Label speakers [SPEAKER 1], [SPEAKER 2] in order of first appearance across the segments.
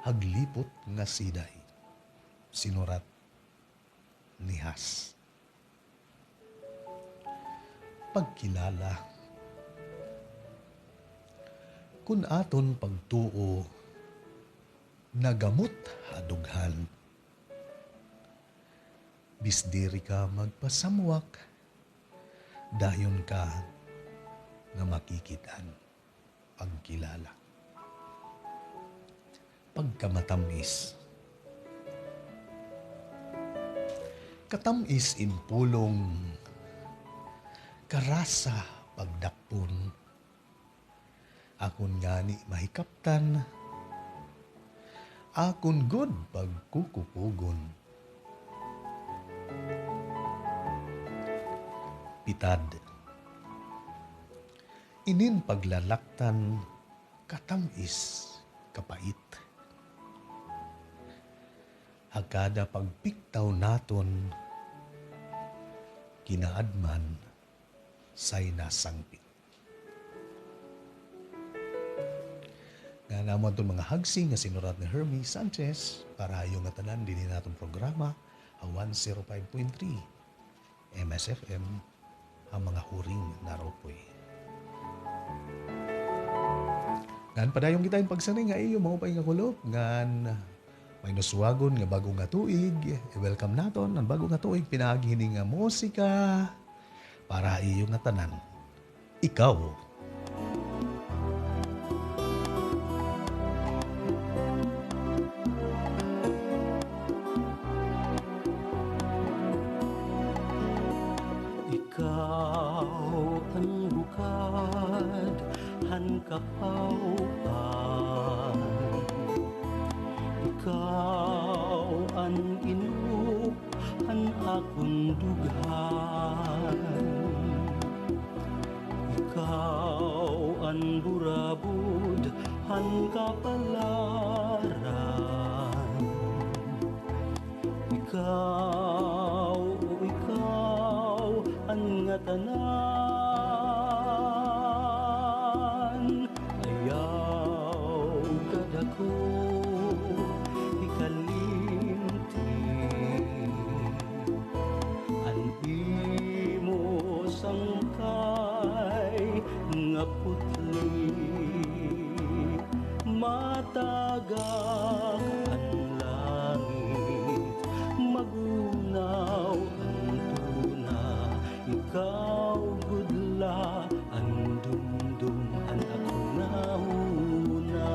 [SPEAKER 1] haglipot nga siday. Sinurat ni Has. Pagkilala. Kun aton pagtuo, nagamot hadughan. Bisdiri ka magpasamwak, dayon ka nga makikitan. Pagkilala. Pagkamatamis. Katamis impulong, karasa pagdakpon. Akon ngani mahikaptan, akon good pagkukupugon. Pitad. Inin paglalaktan, katamis kapait. Hagkada pagpiktaw naton, kinaadman say nasangpit. Nga naman itong mga hagsing nga sinurat ni Hermie Sanchez para yung atanan din natong programa ang 105.3 MSFM ang mga huring naropoy. Ngan padayong kita yung pagsani nga iyo mga upay nga kulop ngan may nuswagon nga bago nga tuig. I-welcome naton ang bago nga tuig pinagihini nga musika para iyo nga tanan. Ikaw.
[SPEAKER 2] Ikaw ang bukad, hankapauan. Ikaw ang inuk, han akong dughan. Ikaw ang burabud, han kapalaran. Ikaw, ikaw, ang nga tanan. Ayaw kadako, ikalimti. Ang imo sangkay nga putli. Matagak ang langit, magunaw ang tuna. Ikaw gudla ang dumdum ang ako nauna.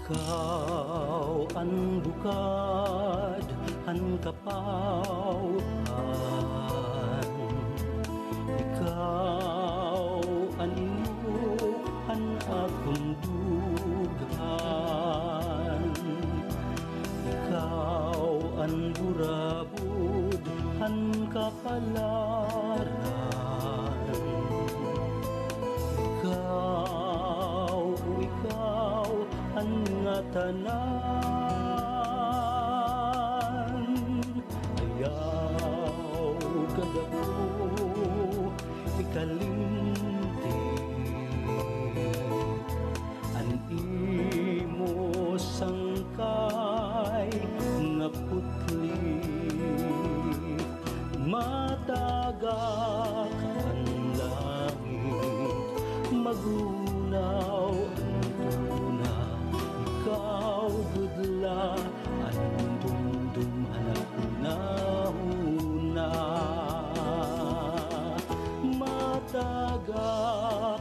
[SPEAKER 2] Ikaw ang bukad, ang kapauan. Ikaw ang inuk, ang akong dughan. Ikaw ang burabud, ang kapalaran. Ikaw ang nga tanan. Ayaw kadako, ikalimti. Ang imo sangkay nga putli. Matagak ang langit, magunaw ang tuna. Ikaw gudla ang dumdum anak una. Matagak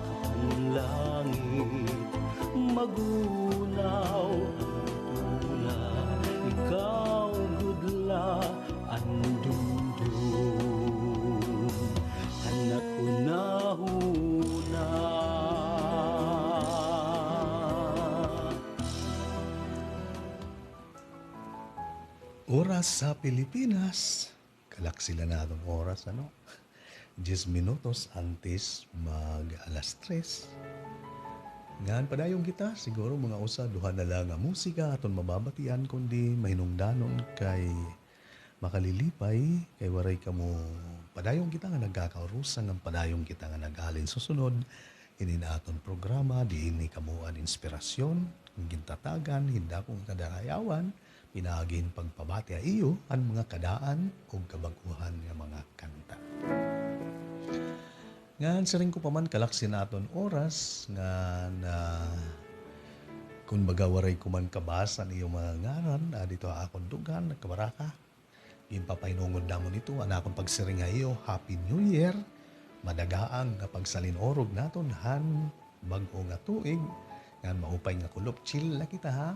[SPEAKER 2] ang langit, magunaw ang tuna. Ikaw gudla ang dumdum anak una.
[SPEAKER 1] Oras sa Pilipinas. Kalak sila na itong oras, ano? 10 minutos antes mag alas 3. Ngan padayong kita, siguro mga usa duha na lang nga musika aton mababatian kundi mahinungdanon kay makalilipay kay waray kamo padayong kita nga nagkakaurusan ng padayong kita nga naghalin susunod ini na aton programa diini kamo an inspirasyon ang gintatagan hinda kong kadarayawan pinaagin pagpabati iyo ang mga kadaan o kabaguhan nga mga kanta. Ngan sa ring ko pa man kalaksin naton oras nga na kung bagawaray ko man kabasa niyo mga ngaran dito akong dugan nagkabaraka gimpapainungod namon ito anakong pagsiring iyo Happy New Year madagaang nga pagsalinorog naton han bag-o nga tuig ngan maupay nga kulop chill na kita ha.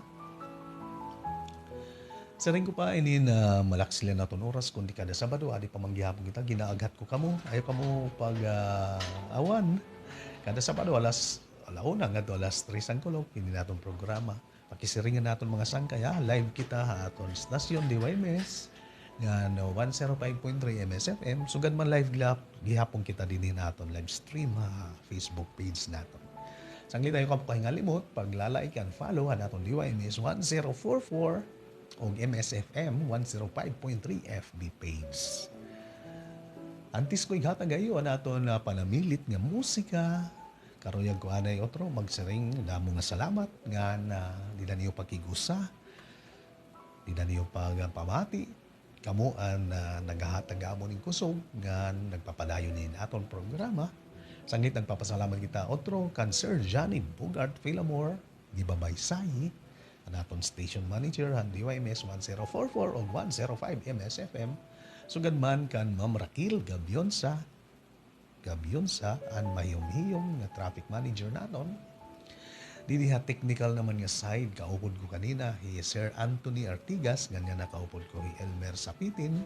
[SPEAKER 1] Sa ring ko pa ini na malak sila naton oras kundi kada Sabado adi pa manggihapon kita ginaaghat ko kamo ayo kamo pag awan kada Sabado alas alauna ngadto alas 3 ang kulog ini naton programa pakisiringan naton mga sangkay ha live kita ha aton stasyon DYMS nga no 105.3 MSFM sugad man live gihapon kita dinhi naton live stream ha Facebook page naton. Sangli tayo kapag limot paglalay kan follow ha naton DYMS 1044 o MSFM 105.3 FB page. Antis ko'y hatag ayo naton na panamilit nga musika. Karuyag ko anay otro magsiring damo nga salamat nga na di na niyo pakigusa. Di na niyo pamati. Kamu ang naghahatag amon ning kusog nga nagpapadayon ni aton programa. Sangit nagpapasalamat kita otro kan Sir Johnny Bugart Philamore di Babaysay naton station manager han DYMS 1044 o 105 MSFM sugad man kan Ma'am Raquel Gabionsa an mahiyom-hiyom nga traffic manager naton diha technical naman nga side kaupod ko kanina si Sir Anthony Artigas ganyan nakaupod ko si Elmer Sapitin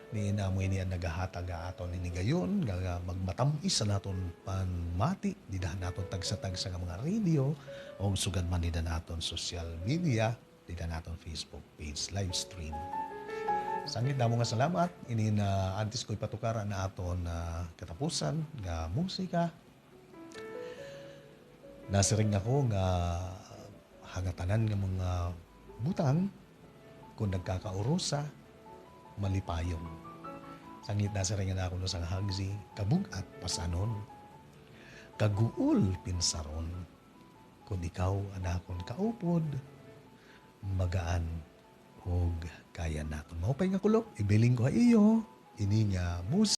[SPEAKER 1] ni inamoy niya nagahatag aton ini gayon nga magmatamis sa naton panmati didahan naton tagsa-tagsa nga mga radio o sugad man dida naton social media dida naton Facebook page live stream. Sangit damo nga salamat ini na antes ko'y patukaran na aton katapusan nga musika. Nasiring ako nga hangatanan nga mga butang kung nagkakaurusa malipayon. Sangit na saringan ako no sang hagzi, kabugat pasanon, kaguol pinsaron, kung ikaw anakon kaupod, magaan og kaya naton. Maupay nga kulok, ibiling ko iyo, ini nga musika.